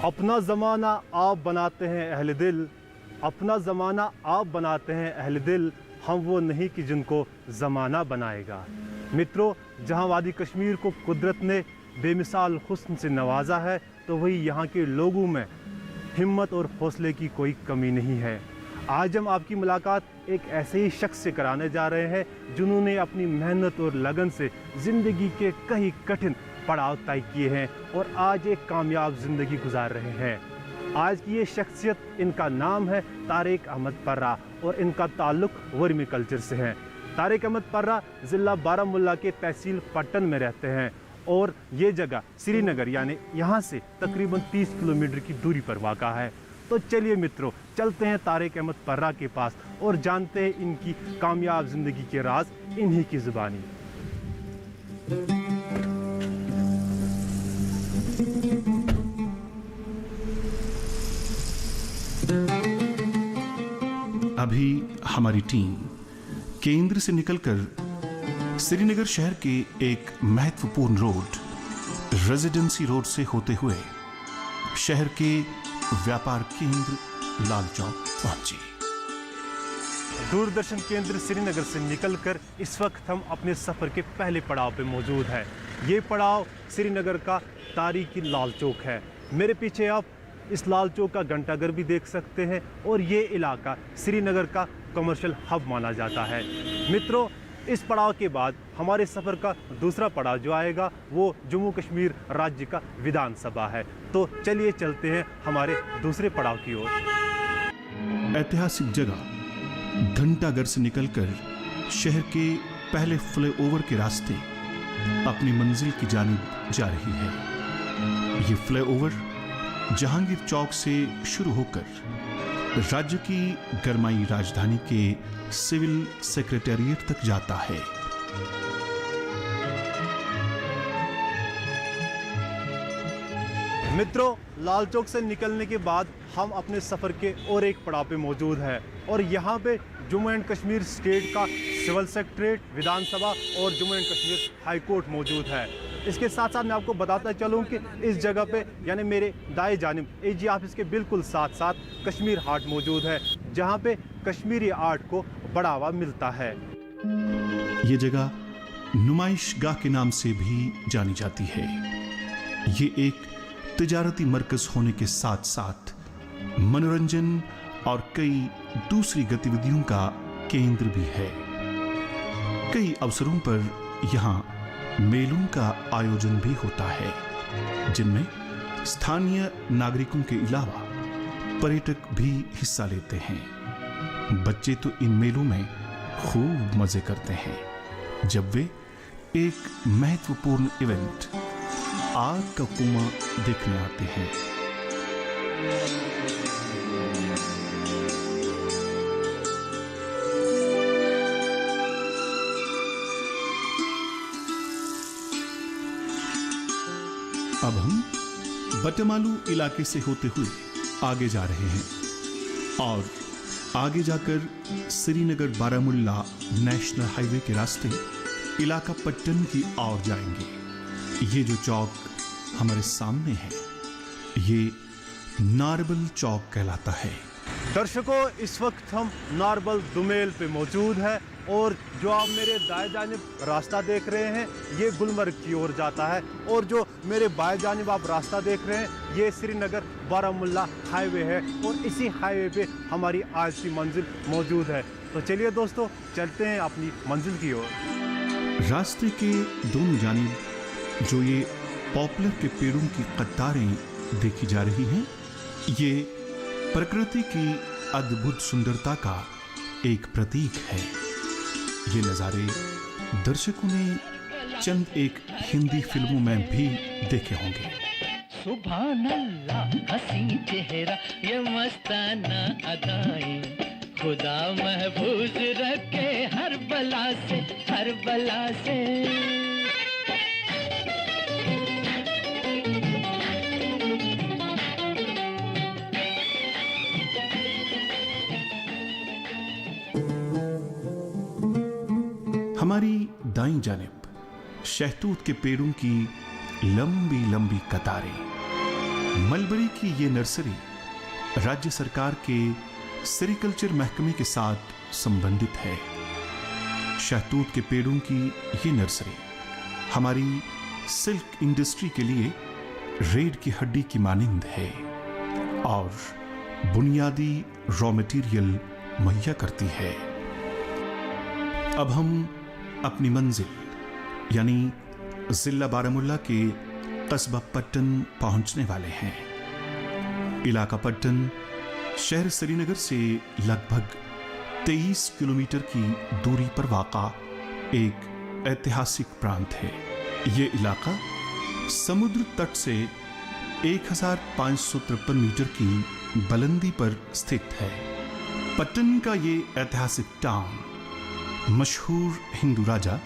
अपना ज़माना आप बनाते हैं अहले दिल, अपना ज़माना आप बनाते हैं अहले दिल, हम वो नहीं कि जिनको ज़माना बनाएगा। मित्रों, जहां वादी कश्मीर को कुदरत ने बेमिसाल हुस्न से नवाजा है, तो वही यहाँ के लोगों में हिम्मत और हौसले की कोई कमी नहीं है। आज हम आपकी मुलाकात एक ऐसे ही शख्स से कराने जा रहे हैं जिन्होंने अपनी मेहनत और लगन से ज़िंदगी के कई कठिन पड़ाव तय किए हैं और आज एक कामयाब ज़िंदगी गुजार रहे हैं। आज की ये शख्सियत, इनका नाम है तारिक अहमद पर्रा और इनका ताल्लुक वर्मी कल्चर से है। तारिक अहमद पर्रा ज़िला बारामुल्ला के तहसील पट्टन में रहते हैं और ये जगह श्रीनगर यानी यहाँ से तकरीबन 30 किलोमीटर की दूरी पर वाक़ा है। तो चलिए मित्रों, चलते हैं तारिक अहमद पर्रा के पास और जानते हैं इनकी कामयाब ज़िंदगी के राज इन्हीं की ज़ुबानी। अभी हमारी टीम केंद्र से निकलकर श्रीनगर शहर के एक महत्वपूर्ण रोड रेजिडेंसी रोड से होते हुए शहर के व्यापार केंद्र लाल चौक पहुंची। दूरदर्शन केंद्र श्रीनगर से निकलकर इस वक्त हम अपने सफ़र के पहले पड़ाव पे मौजूद हैं। ये पड़ाव श्रीनगर का तारीखी लाल चौक है। मेरे पीछे आप इस लाल चौक का घंटाघर भी देख सकते हैं और ये इलाका श्रीनगर का कमर्शियल हब माना जाता है। मित्रों, इस पड़ाव के बाद हमारे सफ़र का दूसरा पड़ाव जो आएगा वो जम्मू कश्मीर राज्य का विधानसभा है। तो चलिए चलते हैं हमारे दूसरे पड़ाव की ओर। ऐतिहासिक जगह घंटाघर से निकलकर शहर के पहले फ्लाईओवर के रास्ते अपनी मंजिल की जानिब जा रही है। ये फ्लाईओवर जहांगीर चौक से शुरू होकर राज्य की गरमाई राजधानी के सिविल सेक्रेटेरिएट तक जाता है। मित्रों, लाल चौक से निकलने के बाद हम अपने सफ़र के और एक पड़ाव पे मौजूद हैं और यहाँ पे जम्मू एंड कश्मीर स्टेट का सिविल सेक्रेटेरिएट, विधानसभा और Jammu and Kashmir high court मौजूद है। इसके साथ साथ मैं आपको बताता चलूँ कि इस जगह पे यानी मेरे दाएं जानिब एजी ऑफिस के बिल्कुल साथ साथ कश्मीर हाट मौजूद है, जहाँ पे कश्मीरी आर्ट को बढ़ावा मिलता है। ये जगह नुमाइशगाह के नाम से भी जानी जाती है। ये एक तिजारती मरकज होने के साथ साथ मनोरंजन और कई दूसरी गतिविधियों का केंद्र भी है। कई अवसरों पर यहाँ मेलों का आयोजन भी होता है, जिनमें स्थानीय नागरिकों के अलावा पर्यटक भी हिस्सा लेते हैं। बच्चे तो इन मेलों में खूब मजे करते हैं जब वे एक महत्वपूर्ण इवेंट आग का कुआं देखने आते हैं। अब हम बटमालू इलाके से होते हुए आगे जा रहे हैं और आगे जाकर श्रीनगर बारामुल्ला नेशनल हाईवे के रास्ते इलाका पट्टन की ओर जाएंगे। ये जो चौक हमारे सामने है, ये नारबल चौक कहलाता है। दर्शकों, इस वक्त हम नारबल दुमेल पे मौजूद है और जो आप मेरे दाएं जानिब रास्ता देख रहे हैं ये गुलमर्ग की ओर जाता है और जो मेरे बाएं जानिब आप रास्ता देख रहे हैं ये श्रीनगर बारामुल्ला हाईवे है और इसी हाईवे पे हमारी आज की मंजिल मौजूद है। तो चलिए दोस्तों, चलते हैं अपनी मंजिल की ओर। रास्ते के दोनों जानिब जो ये पॉपुलर के पेड़ों की कतारें देखी जा रही हैं, ये प्रकृति की अद्भुत सुंदरता का एक प्रतीक है। ये नज़ारे दर्शकों ने चंद एक हिंदी फिल्मों में भी देखे होंगे। सुभान अल्लाह, हसी चेहरा, ये मस्ताना अदाएं, खुदा महफूज रखे हर बला से, हर बला से। हमारी दाईं जानिब शहतूत के पेड़ों की लंबी लंबी कतारें, मलबरी की ये नर्सरी राज्य सरकार के सेरिकल्चर महकमे के साथ संबंधित है। शहतूत के पेड़ों की ये नर्सरी हमारी सिल्क इंडस्ट्री के लिए रीढ़ की हड्डी की मानिंद है और बुनियादी रॉ मटेरियल मुहैया करती है। अब हम अपनी मंजिल यानी जिला बारामुल्ला के कस्बा पट्टन पहुंचने वाले हैं। इलाका पट्टन शहर श्रीनगर से लगभग 23 किलोमीटर की दूरी पर वाक़ा एक ऐतिहासिक प्रांत है। ये इलाका समुद्र तट से 1553 मीटर की बुलंदी पर स्थित है। पट्टन का ये ऐतिहासिक टाउन मशहूर हिंदू राजा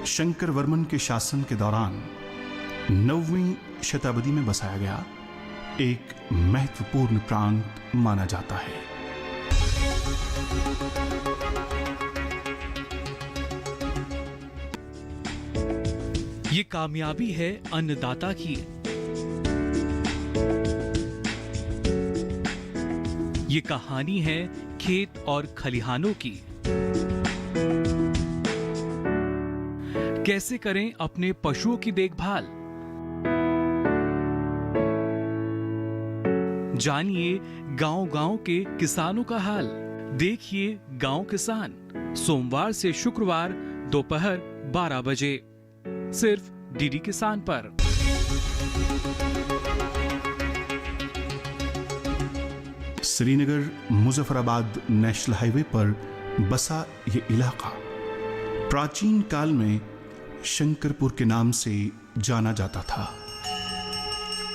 शंकर वर्मन के शासन के दौरान 9वीं शताब्दी में बसाया गया एक महत्वपूर्ण प्रांत माना जाता है। ये कामयाबी है अन्नदाता की। ये कहानी है खेत और खलिहानों की। कैसे करें अपने पशुओं की देखभाल, जानिए गांव-गांव के किसानों का हाल। देखिए गांव किसान सोमवार से शुक्रवार दोपहर 12 बजे सिर्फ डीडी किसान पर। श्रीनगर मुजफ्फराबाद नेशनल हाईवे पर बसा ये इलाका प्राचीन काल में शंकरपुर के नाम से जाना जाता था।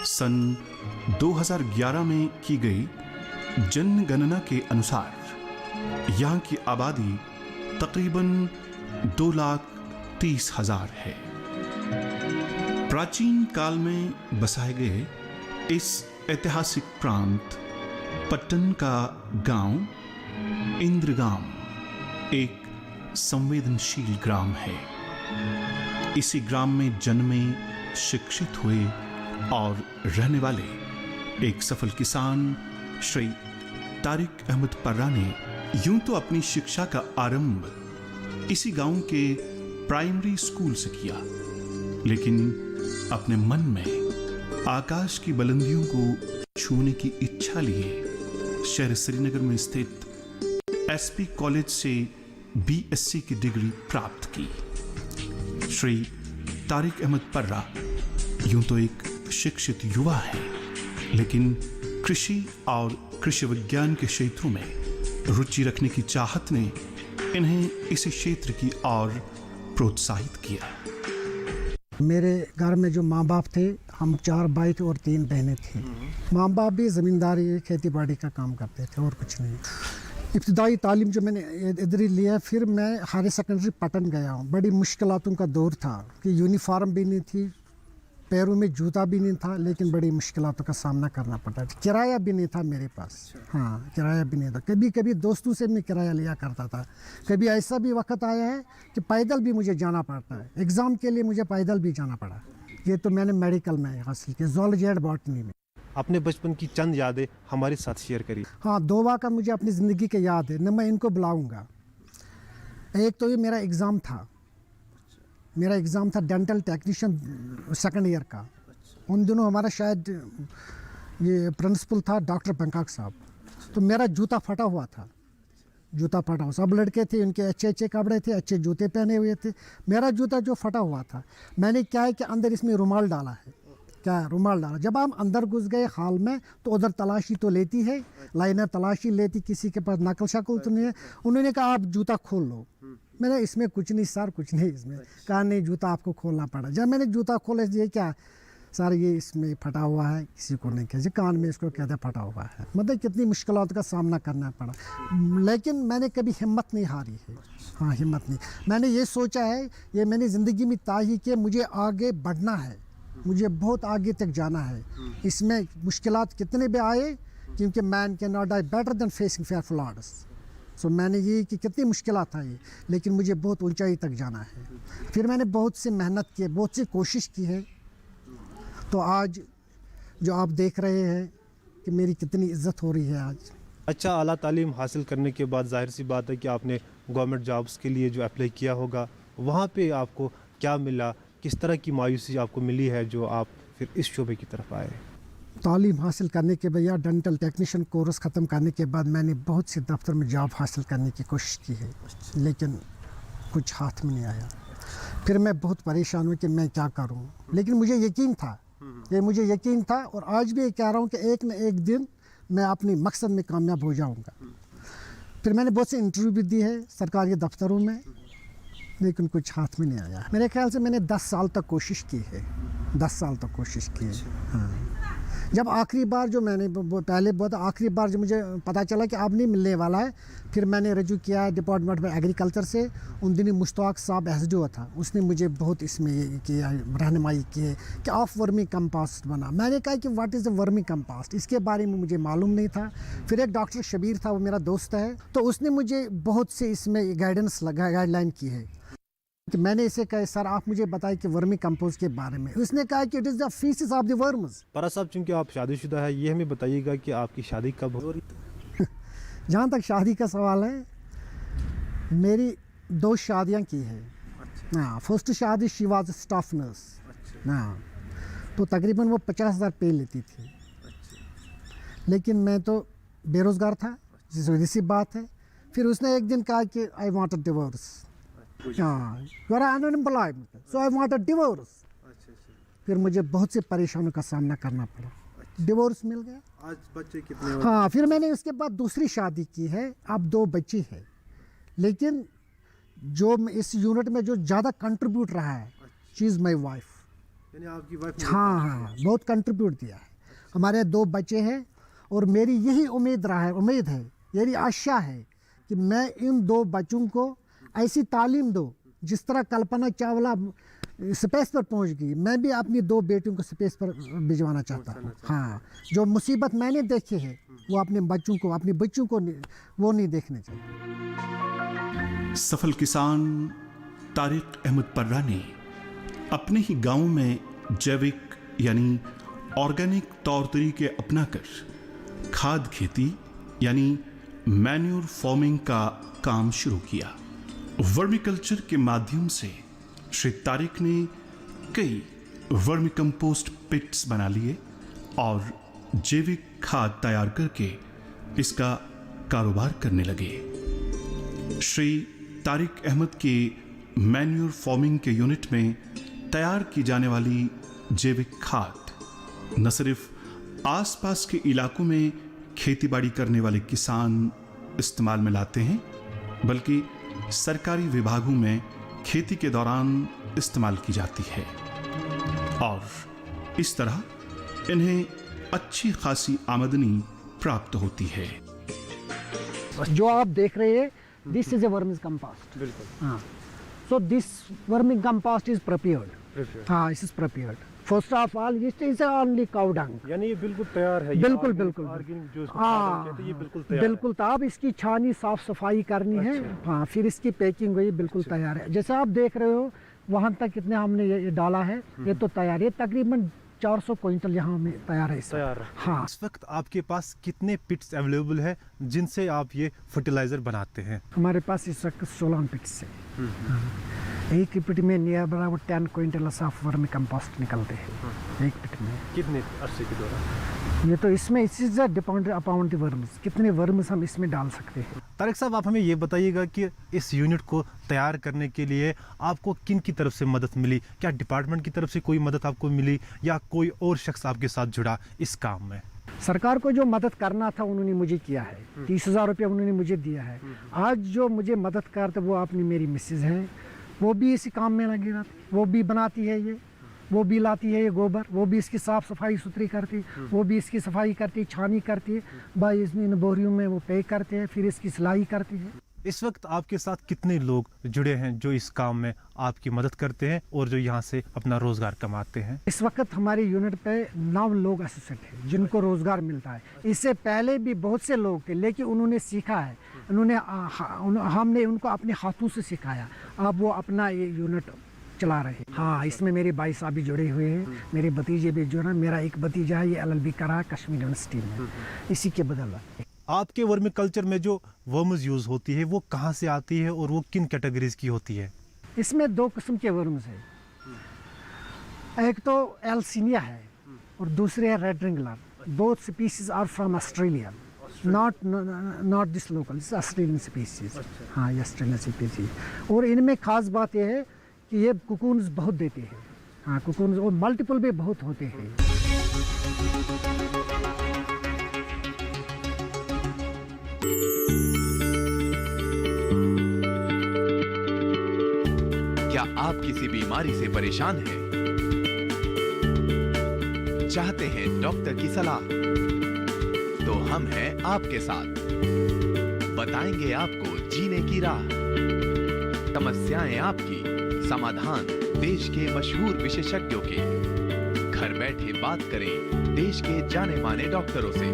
सन 2011 में की गई जनगणना के अनुसार यहाँ की आबादी तकरीबन 2,30,000 है। प्राचीन काल में बसाए गए इस ऐतिहासिक प्रांत पट्टन का गांव इंद्रगाम एक संवेदनशील ग्राम है। इसी ग्राम में जन्मे, शिक्षित हुए और रहने वाले एक सफल किसान श्री तारिक अहमद पर्रा ने यूं तो अपनी शिक्षा का आरंभ इसी गांव के प्राइमरी स्कूल से किया, लेकिन अपने मन में आकाश की बुलंदियों को छूने की इच्छा लिए शहर श्रीनगर में स्थित एसपी कॉलेज से बीएससी की डिग्री प्राप्त की। श्री तारिक अहमद पर्रा यूं तो एक शिक्षित युवा है, लेकिन कृषि और कृषि विज्ञान के क्षेत्रों में रुचि रखने की चाहत ने इन्हें इस क्षेत्र की ओर प्रोत्साहित किया। मेरे घर में जो माँ बाप थे, हम 4 भाई थे और 3 बहनें थी। माँ बाप भी ज़मींदारी खेती बाड़ी का काम करते थे और कुछ नहीं। इब्तिदाई तालीम जो मैंने इधर ही लिया, फिर मैं हायर सेकेंडरी पटन गया हूँ। बड़ी मुश्किलातों का दौर था कि यूनिफॉर्म भी नहीं थी, पैरों में जूता भी नहीं था, लेकिन बड़ी मुश्किलातों का सामना करना पड़ा। किराया भी नहीं था मेरे पास। हाँ, किराया भी नहीं था। कभी कभी दोस्तों से मैं किराया लिया करता था। कभी ऐसा भी वक्त आया है कि पैदल भी मुझे जाना पड़ता है। एग्ज़ाम के लिए मुझे पैदल भी जाना पड़ा। ये तो मैंने मेडिकल में हासिल किया, ज़ूलॉजी एंड बॉटनी में। अपने बचपन की चंद यादें हमारे साथ शेयर करिए। हाँ, 2 वाक़ा मुझे अपनी ज़िंदगी के याद है, न मैं इनको बुलाऊँगा। एक तो ये मेरा एग्ज़ाम था डेंटल टेक्नीशियन 2nd ईयर का। उन दिनों हमारा शायद ये प्रिंसिपल था डॉक्टर पंकाक साहब। तो मेरा जूता फटा हुआ था। सब लड़के थे, उनके अच्छे कपड़े थे, अच्छे जूते पहने हुए थे। मेरा जूता जो फटा हुआ था, मैंने क्या है कि अंदर इसमें रुमाल डाला है। रुमाल डाला। जब हम अंदर घुस गए हाल में, तो उधर तलाशी तो लेती है, लाइनर तलाशी लेती, किसी के पास नकल शकल तो नहीं है। उन्होंने कहा आप जूता खोल लो। मैंने इसमें कुछ नहीं सर, कुछ नहीं इसमें। कहा नहीं, जूता आपको खोलना पड़ा। जब मैंने जूता खोला, ये क्या सर, ये इसमें फटा हुआ है, किसी को नहीं कहे, कान में इसको कहते फटा हुआ है। मतलब कितनी मुश्किलों का सामना करना पड़ा, लेकिन मैंने कभी हिम्मत नहीं हारी है। हाँ, हिम्मत नहीं। मैंने ये सोचा है, ये मैंने ज़िंदगी में तय कि मुझे आगे बढ़ना है, मुझे बहुत आगे तक जाना है। इसमें मुश्किलात कितने भी आए, क्योंकि man can not die better than facing fearful orders. So मैंने ये कि कितनी मुश्किलात आई, लेकिन मुझे बहुत ऊंचाई तक जाना है। फिर मैंने बहुत सी मेहनत की, बहुत सी कोशिश की है, तो आज जो आप देख रहे हैं कि मेरी कितनी इज्जत हो रही है आज। अच्छा, आला तालीम हासिल करने के बाद जाहिर सी बात है कि आपने गवर्नमेंट जॉब्स के लिए जो अप्लाई किया होगा, वहाँ पे आपको क्या मिला, किस तरह की मायूसी आपको मिली है जो आप फिर इस शोबे की तरफ आए? तालीम हासिल करने के बाद या डेंटल टेक्नीशियन कोर्स ख़त्म करने के बाद मैंने बहुत से दफ्तर में जॉब हासिल करने की कोशिश की है, लेकिन कुछ हाथ में नहीं आया। फिर मैं बहुत परेशान हूँ कि मैं क्या करूँ, लेकिन मुझे यकीन था और आज भी कह रहा हूँ कि एक न एक दिन मैं अपने मकसद में कामयाब हो जाऊँगा। फिर मैंने बहुत से इंटरव्यू भी दी है सरकारी दफ्तरों में, लेकिन कुछ हाथ में नहीं आया। मेरे ख्याल से मैंने 10 साल तक कोशिश की है, 10 साल तक कोशिश की है। हाँ, जब आखिरी बार जो मैंने पहले बहुत आखिरी बार जब मुझे पता चला कि अब नहीं मिलने वाला है, फिर मैंने रजू किया डिपार्टमेंट में एग्रीकल्चर से। उन दिनों मुश्ताक साहब एसडीओ था, उसने मुझे बहुत इसमें ये किया, रहनुमाई की कि आप वर्मी कंपोस्ट बना। मैंने कहा कि what is the vermi compost, इसके बारे में मुझे मालूम नहीं था। फिर एक डॉक्टर शबीर था, वो मेरा दोस्त है, तो उसने मुझे बहुत से इसमें गाइडलाइन की है। कि मैंने इसे कहा सर आप मुझे बताएं कि वर्मी कंपोस्ट के बारे में। उसने कहा कि it is the faeces of the worms. Para साहब, चूँकि आप शादीशुदा है, ये हमें बताइएगा कि आपकी शादी कब हो रही? जहाँ तक शादी का सवाल है, मेरी 2 शादियाँ की है। हाँ, फर्स्ट शादी शी वाज स्टाफ नर्स। हाँ, तो तकरीबन वो 50,000 पे लेती थी, लेकिन मैं तो बेरोज़गार था, जिस वजह से बात है। फिर उसने एक दिन कहा कि I want a divorce, you are unemployed, so I want a divorce. फिर मुझे बहुत से परेशानियों का सामना करना पड़ा, डिवोर्स मिल गया। आज बच्चे कितने? हाँ, फिर मैंने उसके बाद दूसरी शादी की है, अब 2 बच्चे हैं। लेकिन जो इस यूनिट में जो ज़्यादा कंट्रीब्यूट रहा है, शी इज़ माई वाइफ। यानी आपकी वाइफ? हाँ, बहुत कंट्रीब्यूट दिया है। हमारे 2 बच्चे हैं और मेरी यही उम्मीद है, मेरी आशा है कि मैं इन 2 बच्चों को ऐसी तालीम दो जिस तरह कल्पना चावला स्पेस पर पहुंच गई, मैं भी अपनी 2 बेटियों को स्पेस पर भिजवाना चाहता हूँ। हाँ, जो मुसीबत मैंने देखी है वो अपने बच्चों को वो नहीं देखने चाहिए। सफल किसान तारिक अहमद पर्रा ने अपने ही गांव में जैविक यानी ऑर्गेनिक तौर तरीके अपनाकर खाद खेती यानी मैन्योर फार्मिंग का काम शुरू किया। वर्मी कल्चर के माध्यम से श्री तारिक ने कई वर्मी कंपोस्ट पिट्स बना लिए और जैविक खाद तैयार करके इसका कारोबार करने लगे। श्री तारिक अहमद के मैन्योर फार्मिंग के यूनिट में तैयार की जाने वाली जैविक खाद न सिर्फ आसपास के इलाकों में खेतीबाड़ी करने वाले किसान इस्तेमाल में लाते हैं, बल्कि सरकारी विभागों में खेती के दौरान इस्तेमाल की जाती है और इस तरह इन्हें अच्छी खासी आमदनी प्राप्त होती है। जो आप देख रहे हैं, this is a vermi compost. बिल्कुल। हाँ, so this vermi compost is prepared. हाँ, it is prepared. First of all this is only cow dung, यानी ये बिल्कुल तैयार है। बिल्कुल। ऑर्गेनिक जो इसको खाद कहते हैं, ये बिल्कुल तैयार बिल्कुल। तो अब इसकी छानी साफ सफाई करनी है। हाँ, फिर इसकी पैकिंग हुई, बिल्कुल तैयार है। जैसे आप देख रहे हो वहाँ तक कितने हमने ये डाला है, ये तो तैयार है। तकरीबन 400 क्विंटल यहाँ में तैयार है। हाँ। इस वक्त आपके पास कितने पिट्स अवेलेबल है जिनसे आप ये फर्टिलाइजर बनाते हैं? हमारे पास इस वक्त 16 पिट्स है। एक पिट में नियर बराबर 10 क्विंटल ऑफ वर्मी कंपोस्ट निकलते हैं एक पिट में। कितने अरसे के दौरान? ये तो इसमें इस डिपेंड अपॉन द वर्म्स, कितने वर्म्स हम इसमें डाल सकते हैं। तारिक साहब, आप हमें ये बताइएगा कि इस यूनिट को तैयार करने के लिए आपको किन की तरफ से मदद मिली? क्या डिपार्टमेंट की तरफ से कोई मदद आपको मिली या कोई और शख्स आपके साथ जुड़ा इस काम में? सरकार को जो मदद करना था उन्होंने मुझे किया है। 30,000 रुपया उन्होंने मुझे दिया है। आज जो मुझे मदद करते वो अपनी मेरी मिसेज हैं, वो भी इसी काम में लगी रहती, वो भी बनाती है ये, वो भी लाती है ये गोबर, वो भी इसकी साफ़ सफाई सुथरी करती, वो भी इसकी सफाई करती, छानी करती है, भाई इसमें इन बोरियों में वो पैक करते हैं, फिर इसकी सिलाई करती है। इस वक्त आपके साथ कितने लोग जुड़े हैं जो इस काम में आपकी मदद करते हैं और जो यहाँ से अपना रोजगार कमाते हैं? इस वक्त हमारे यूनिट पे 9 लोग एसोसिएट हैं जिनको रोजगार मिलता है। इससे पहले भी बहुत से लोग थे, लेकिन उन्होंने सीखा है, हमने उनको अपने हाथों से सिखाया। अब वो अपना ये यूनिट चला रहे हैं। हाँ, इसमें मेरे भाई साहब भी जुड़े हुए हैं, मेरे भतीजे भी जो है, मेरा एक भतीजा है, ये LLB करा है कश्मीर यूनिवर्सिटी में, इसी के बदला। आपके वर्मी कल्चर में जो वर्म्स यूज़ होती है वो कहाँ से आती है और वो किन कैटेगरीज की होती है? इसमें 2 किस्म के वर्म्स हैं, एक तो एल्सिनिया है और दूसरे है red wiggler. Both species are from Australia, not this local, this Australian species. हाँ, ये ऑस्ट्रेलियन स्पीसीज। और इनमें खास बात यह है कि ये कुकून्स बहुत देते हैं। हाँ, कुकून्स और मल्टीपल भी बहुत होते हैं। क्या आप किसी बीमारी से परेशान हैं? चाहते हैं डॉक्टर की सलाह? तो हम हैं आपके साथ, बताएंगे आपको जीने की राह। समस्याएं आपकी, समाधान देश के मशहूर विशेषज्ञों के। घर बैठे बात करें देश के जाने माने डॉक्टरों से।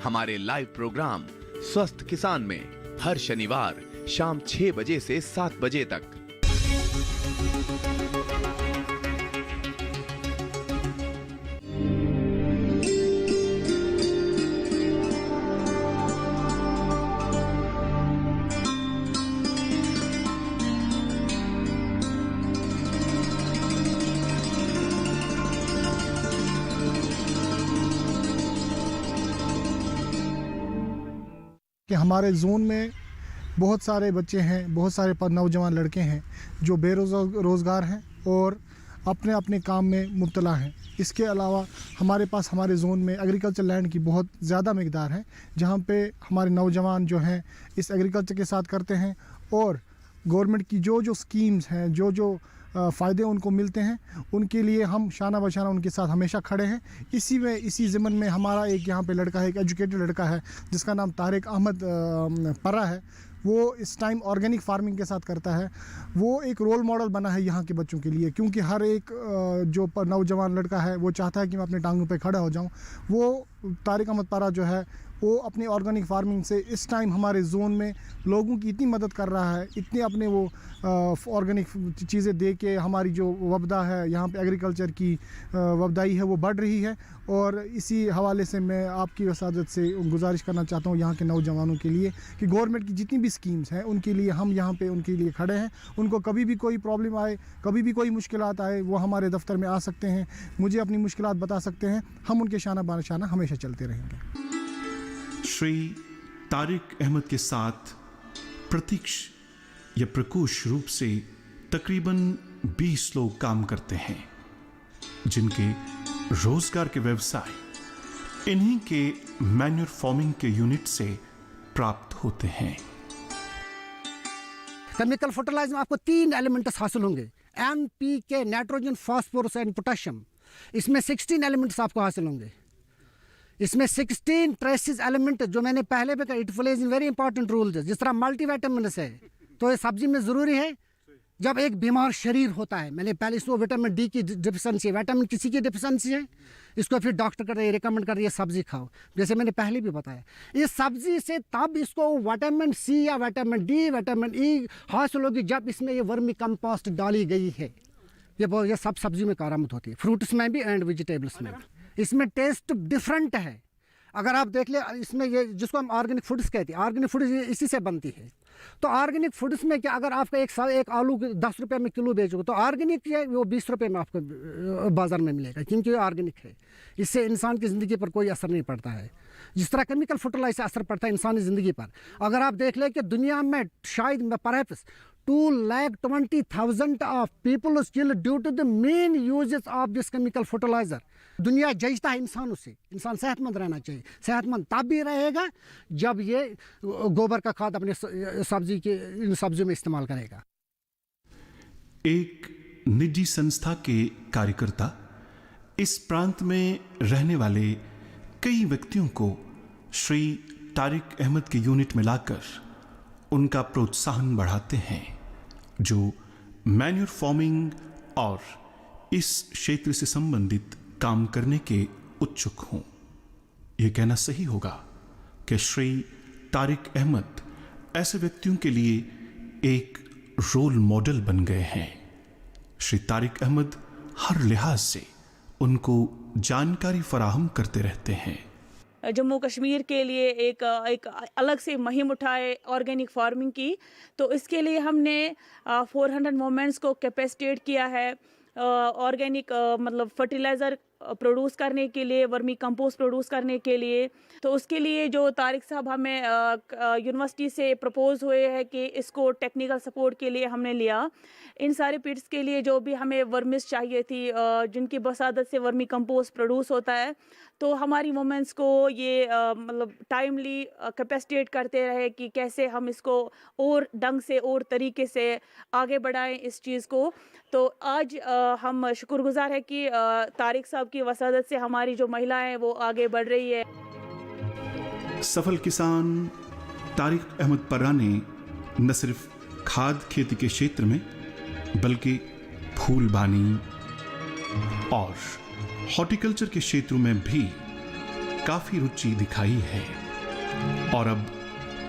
हमारे लाइव प्रोग्राम स्वस्थ किसान में हर शनिवार शाम 6 बजे से 7 बजे तक। कि हमारे जोन में बहुत सारे बच्चे हैं, बहुत सारे नौजवान लड़के हैं जो बेरोज़गार हैं और अपने अपने काम में मुब्तला हैं। इसके अलावा हमारे पास हमारे जोन में एग्रीकल्चर लैंड की बहुत ज़्यादा मकदार है, जहाँ पे हमारे नौजवान जो हैं इस एग्रीकल्चर के साथ करते हैं और गवर्नमेंट की जो जो स्कीम्स हैं, जो जो फ़ायदे उनको मिलते हैं, उनके लिए हम शाना बशाना उनके साथ हमेशा खड़े हैं। इसी ज़मन में हमारा एक यहाँ पे लड़का है, एक एजुकेटेड लड़का है जिसका नाम तारिक अहमद परा है। वो इस टाइम ऑर्गेनिक फार्मिंग के साथ करता है। वो एक रोल मॉडल बना है यहाँ के बच्चों के लिए, क्योंकि हर एक जो नौजवान लड़का है वो चाहता है कि मैं अपने टांगों पे खड़ा हो जाऊँ। वो तारिक अहमद परा जो है वो अपनी ऑर्गेनिक फार्मिंग से इस टाइम हमारे जोन में लोगों की इतनी मदद कर रहा है, इतने अपने वो ऑर्गेनिक चीज़ें दे के हमारी जो वबदा है यहाँ पे एग्रीकल्चर की वबदाई है वो बढ़ रही है। और इसी हवाले से मैं आपकी वसादत से गुजारिश करना चाहता हूँ यहाँ के नौजवानों के लिए कि गवर्नमेंट की जितनी भी स्कीम्स हैं उनके लिए हम यहाँ पे उनके लिए खड़े हैं। उनको कभी भी कोई प्रॉब्लम आए, कभी भी कोई मुश्किलात आए, वो हमारे दफ्तर में आ सकते हैं, मुझे अपनी मुश्किलात बता सकते हैं। हम उनके शाना बाशाना हमेशा चलते रहेंगे। श्री तारिक अहमद के साथ प्रत्यक्ष या प्रकोष्ठ रूप से तकरीबन 20 लोग काम करते हैं, जिनके रोजगार के व्यवसाय इन्हीं के मैन्यूर फार्मिंग के यूनिट से प्राप्त होते हैं। केमिकल फर्टिलाइजर में आपको 3 एलिमेंट्स हासिल होंगे, NPK, nitrogen, phosphorus and potassium. इसमें 16 एलिमेंट्स आपको हासिल होंगे। इसमें 16 ट्रेसिस एलिमेंट जो मैंने पहले भी कहा, it plays in very important role. जिस तरह मल्टीविटामिन्स है तो ये सब्जी में ज़रूरी है। जब एक बीमार शरीर होता है, मैंने पहले इसको विटामिन डी की डिफिशेंसी, विटामिन किसी की डिफिशेंसी है, इसको फिर डॉक्टर कर रहे हैं, रिकमेंड कर रही है सब्जी खाओ, जैसे मैंने पहले भी बताया। इस सब्जी से तब इसको विटामिन सी या विटामिन डी, विटामिन ई हासिल होगी जब इसमें ये वर्मी कंपोस्ट डाली गई है। ये सब सब्जी में कारामद होती है, फ्रूट्स में भी एंड वेजिटेबल्स में भी। इसमें टेस्ट डिफरेंट है। अगर आप देख ले, इसमें ये जिसको हम ऑर्गेनिक फूड्स कहते हैं, ऑर्गेनिक फूड्स इसी से बनती है। तो ऑर्गेनिक फूड्स में क्या, अगर आपका एक आलू 10 रुपये में किलो बेचोगे तो ऑर्गेनिक है वो 20 रुपये में आपको बाज़ार में मिलेगा, क्योंकि ये ऑर्गेनिक है। इससे इंसान की ज़िंदगी पर कोई असर नहीं पड़ता है, जिस तरह केमिकल फर्टिलाइजर से असर पड़ता है इंसानी ज़िंदगी पर। अगर आप देख लें कि दुनिया में शायद perhaps 2,20,000 of people killed due to the main uses of this chemical fertilizer. दुनिया जजता है इंसानों से। इंसान सेहतमंद रहना चाहिए। सेहतमंद तब भी रहेगा जब ये गोबर का खाद अपने इन सब्जियों में इस्तेमाल करेगा। एक निजी संस्था के कार्यकर्ता इस प्रांत में रहने वाले कई व्यक्तियों को श्री तारिक अहमद के यूनिट में लाकर उनका प्रोत्साहन बढ़ाते हैं, जो मैन्यूर फार्मिंग और इस क्षेत्र से संबंधित काम करने के उत्सुक हों। यह कहना सही होगा कि श्री तारिक अहमद ऐसे व्यक्तियों के लिए एक रोल मॉडल बन गए हैं। श्री तारिक अहमद हर लिहाज से उनको जानकारी फराहम करते रहते हैं। जम्मू कश्मीर के लिए एक अलग से मुहिम उठाए ऑर्गेनिक फार्मिंग की, तो इसके लिए हमने 400 वुमेन्स को कैपेसिटेट किया है ऑर्गेनिक मतलब फर्टिलाइज़र प्रोड्यूस करने के लिए, वर्मी कंपोस्ट प्रोड्यूस करने के लिए। तो उसके लिए जो तारिक साहब हमें यूनिवर्सिटी से प्रपोज हुए हैं कि इसको टेक्निकल सपोर्ट के लिए हमने लिया। इन सारे पिट्स के लिए जो भी हमें वर्मिस चाहिए थी जिनकी बसादत से वर्मी कंपोस्ट प्रोड्यूस होता है, तो हमारी वुमेन्स को ये मतलब टाइमली कैपेसिटेट करते रहे कि कैसे हम इसको और ढंग से और तरीके से आगे बढ़ाएं इस चीज़ को। तो आज हम शुक्रगुजार है कि तारिक साहब की वसादत से हमारी जो महिलाएं वो आगे बढ़ रही है। सफल किसान तारिक अहमद पर्रा ने न सिर्फ खाद खेती के क्षेत्र में बल्कि फूलबानी और हॉर्टिकल्चर के क्षेत्रों में भी काफी रुचि दिखाई है और अब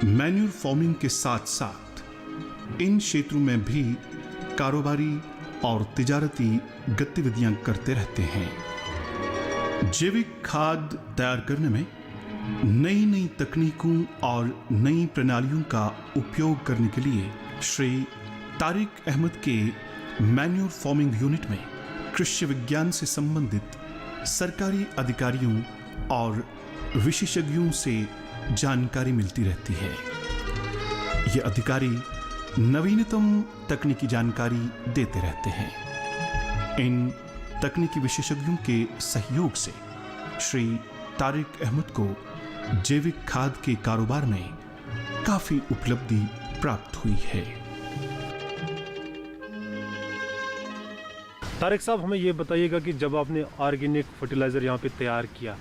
मैन्यूर फार्मिंग के साथ साथ इन क्षेत्रों में भी कारोबारी और तिजारती गतिविधियां करते रहते हैं। जैविक खाद तैयार करने में नई नई तकनीकों और नई प्रणालियों का उपयोग करने के लिए श्री तारिक अहमद के मैन्यूर फार्मिंग यूनिट में कृषि विज्ञान से संबंधित सरकारी अधिकारियों और विशेषज्ञों से जानकारी मिलती रहती है। ये अधिकारी नवीनतम तकनीकी जानकारी देते रहते हैं। इन तकनीकी विशेषज्ञों के सहयोग से श्री तारिक अहमद को जैविक खाद के कारोबार में काफी उपलब्धि प्राप्त हुई है। तारिक साहब, हमें ये बताइएगा कि जब आपने ऑर्गेनिक फर्टिलाइज़र यहाँ पे तैयार किया,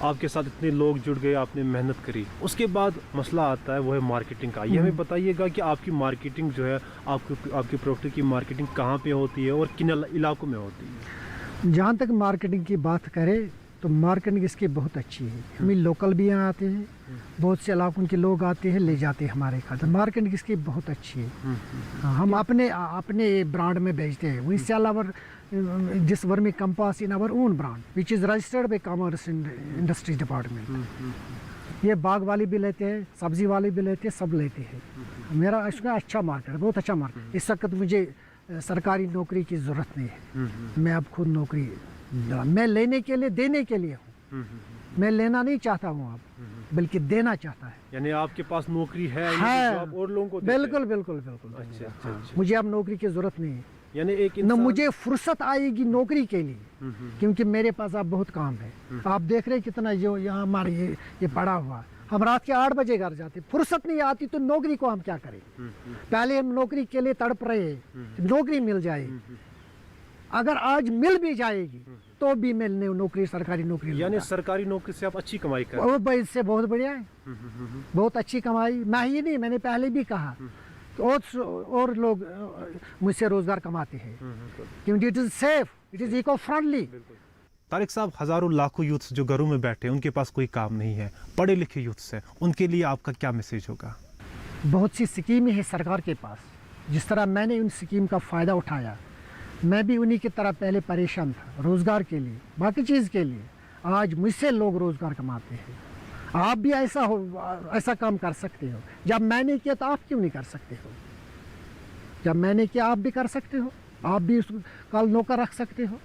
आपके साथ इतने लोग जुड़ गए, आपने मेहनत करी, उसके बाद मसला आता है वो है मार्केटिंग का। ये हमें बताइएगा कि आपकी मार्केटिंग जो है, आपके प्रोडक्ट की मार्केटिंग कहाँ पे होती है और किन इलाकों में होती है? जहाँ तक मार्केटिंग की बात करें तो मार्केटिंग इसकी बहुत अच्छी है। हमें लोकल भी यहाँ आते हैं, बहुत से इलाकों के लोग आते हैं, ले जाते हैं हमारे खाते। मार्केटिंग इसकी बहुत अच्छी है। हम अपने ब्रांड में बेचते हैं। We sell our this vermi compost in our own brand which is registered by commerce industries department. ये बाग वाले भी लेते हैं, सब्जी वाले भी लेते हैं, सब लेते हैं। मेरा इसका अच्छा मार्केट है, बहुत अच्छा मार्केट। इस वक्त मुझे सरकारी नौकरी की ज़रूरत नहीं है। मैं अब खुद नौकरी मैं लेने के लिए, देने के लिए हूँ। मैं लेना नहीं चाहता हूँ अब, बल्कि देना चाहता है। यानी आपके पास नौकरी है, जो आप और लोगों को बिल्कुल बिल्कुल बिल्कुल। अच्छा। मुझे अब नौकरी की जरूरत नहीं है। यानी एक न मुझे फुर्सत आएगी नौकरी के लिए, क्योंकि मेरे पास अब बहुत काम है। आप देख रहे हैं कितना जो यहाँ हमारे ये पड़ा हुआ। हम रात के 8 बजे घर जाते, फुर्सत नहीं आती तो नौकरी को हम क्या करें? पहले हम नौकरी के लिए तड़प रहे हैं, नौकरी मिल जाए। अगर आज मिल भी जाएगी तो भी मैं नौकरी, सरकारी नौकरी। यानी सरकारी नौकरी से आप अच्छी कमाई कर रहे हैं? इससे बहुत बढ़िया है, बहुत अच्छी कमाई। मैं ही नहीं, मैंने पहले भी कहा और लोग मुझसे रोजगार कमाते हैं, क्योंकि it is safe, it is eco friendly. Tariq साहब, हजारों लाखों यूथ्स जो घरों में बैठे हैं, उनके पास कोई काम नहीं है, पढ़े लिखे यूथ्स हैं, उनके लिए आपका क्या मैसेज होगा? बहुत सी स्कीमें हैं सरकार के पास। जिस तरह मैंने उन स्कीम का फ़ायदा उठाया, मैं भी उन्हीं की तरह पहले परेशान था रोज़गार के लिए, बाकी चीज़ के लिए। आज मुझसे लोग रोज़गार कमाते हैं। आप भी ऐसा काम कर सकते हो। जब मैंने किया तो आप क्यों नहीं कर सकते हो? जब मैंने किया आप भी कर सकते हो, आप भी कल नौकर रख सकते हो।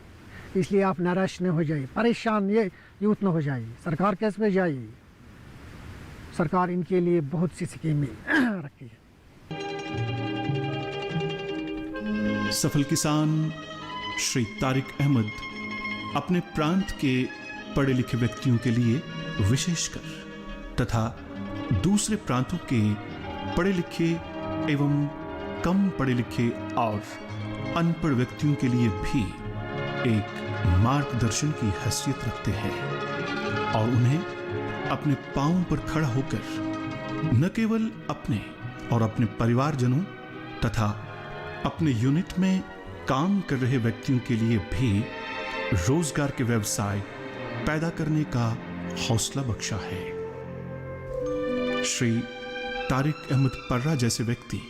इसलिए आप निराश न हो जाइए, परेशान ये यूथ न हो जाइए। सरकार केस में जाइए, सरकार इनके लिए बहुत सी स्कीमें रखी है। सफल किसान श्री तारिक अहमद अपने प्रांत के पढ़े लिखे व्यक्तियों के लिए विशेषकर तथा दूसरे प्रांतों के पढ़े लिखे एवं कम पढ़े लिखे और अनपढ़ व्यक्तियों के लिए भी एक मार्गदर्शन की हैसियत रखते हैं और उन्हें अपने पांवों पर खड़ा होकर न केवल अपने और अपने परिवारजनों तथा अपने यूनिट में काम कर रहे व्यक्तियों के लिए भी रोजगार के व्यवसाय पैदा करने का हौसला बख्शा है। श्री तारिक अहमद पर्रा जैसे व्यक्ति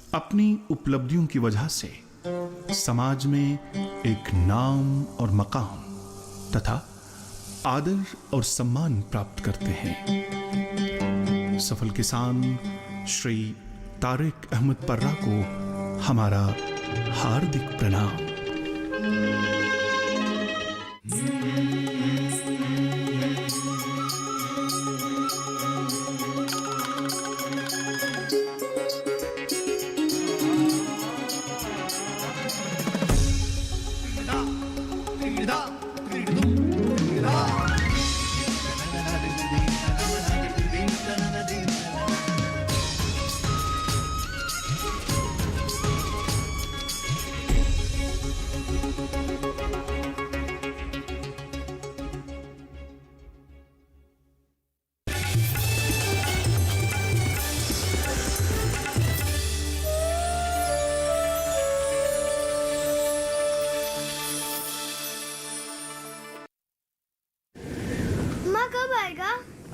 अपनी उपलब्धियों की वजह से समाज में एक नाम और मकाम तथा आदर और सम्मान प्राप्त करते हैं। सफल किसान श्री तारिक अहमद पर्रा को हमारा हार्दिक प्रणाम।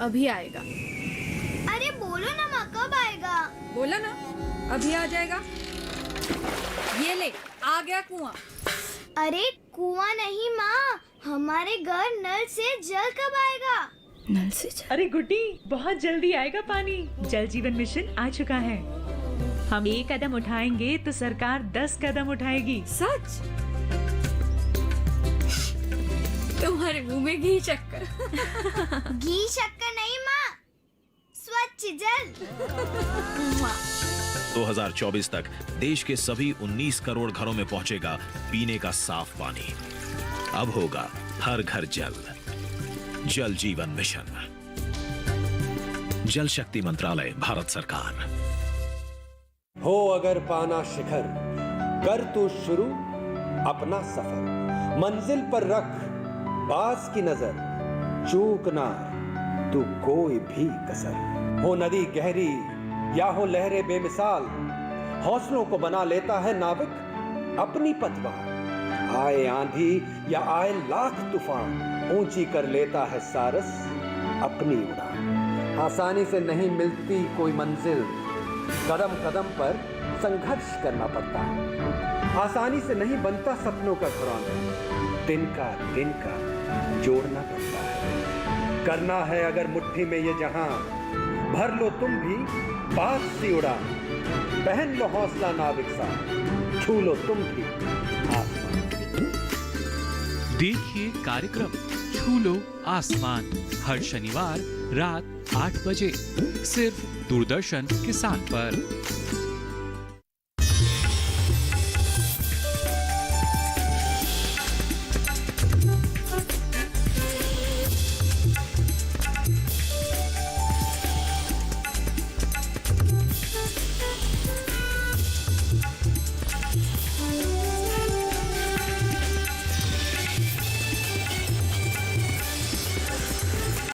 अभी आएगा। अरे बोलो ना माँ, कब आएगा? बोला ना, अभी आ जाएगा। ये ले, आ गया कुआं। अरे कुआं नहीं माँ, हमारे घर नल से जल कब आएगा? नल से जल? अरे गुड्डी, बहुत जल्दी आएगा पानी। जल जीवन मिशन आ चुका है। हम 1 कदम उठाएंगे तो सरकार 10 कदम उठाएगी। सच? तुम्हारे मुंह में घी शक्कर। घी शक्कर नहीं माँ, स्वच्छ जल। 2024 तक देश के सभी 19 करोड़ घरों में पहुंचेगा पीने का साफ पानी। अब होगा हर घर जल। जल जीवन मिशन, जल शक्ति मंत्रालय, भारत सरकार। हो अगर पाना शिखर, कर तू शुरू अपना सफर। मंजिल पर रख बास की नजर, चूक ना तू कोई भी कसर। हो नदी गहरी या हो लहरें बेमिसाल, हौसलों को बना लेता है नाविक अपनी पतवार। आए आंधी या आए लाख तूफान, ऊंची कर लेता है सारस अपनी उड़ान। आसानी से नहीं मिलती कोई मंजिल, कदम कदम पर संघर्ष करना पड़ता है। आसानी से नहीं बनता सपनों का घरौंदा, दिन का जोड़ना पड़ता है। करना है अगर मुट्ठी में ये जहां, भर लो तुम भी बात सी उड़ान। पहन लो हौसला नाविक सा, छू लो तुम भी आसमान। देखिए कार्यक्रम छू लो आसमान हर शनिवार रात 8 बजे सिर्फ दूरदर्शन किसान पर।